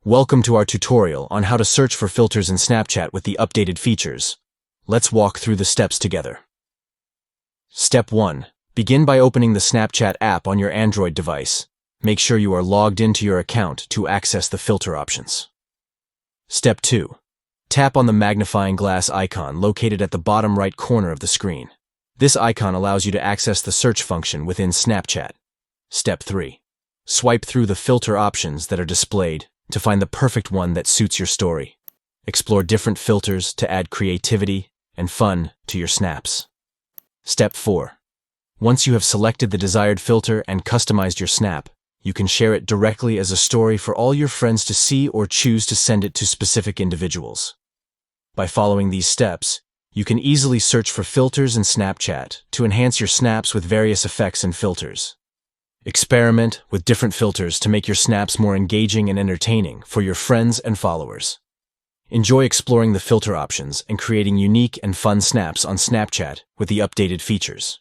Welcome to our tutorial on how to search for filters in Snapchat with the updated features. Let's walk through the steps together. Step 1. Begin by opening the Snapchat app on your Android device. Make sure you are logged into your account to access the filter options. Step 2. Tap on the magnifying glass icon located at the bottom right corner of the screen. This icon allows you to access the search function within Snapchat. Step 3. Swipe through the filter options that are displayed to find the perfect one that suits your story. Explore different filters to add creativity and fun to your snaps. Step 4. Once you have selected the desired filter and customized your snap, you can share it directly as a story for all your friends to see or choose to send it to specific individuals. By following these steps, you can easily search for filters in Snapchat to enhance your snaps with various effects and filters. Experiment with different filters to make your snaps more engaging and entertaining for your friends and followers. Enjoy exploring the filter options and creating unique and fun snaps on Snapchat with the updated features.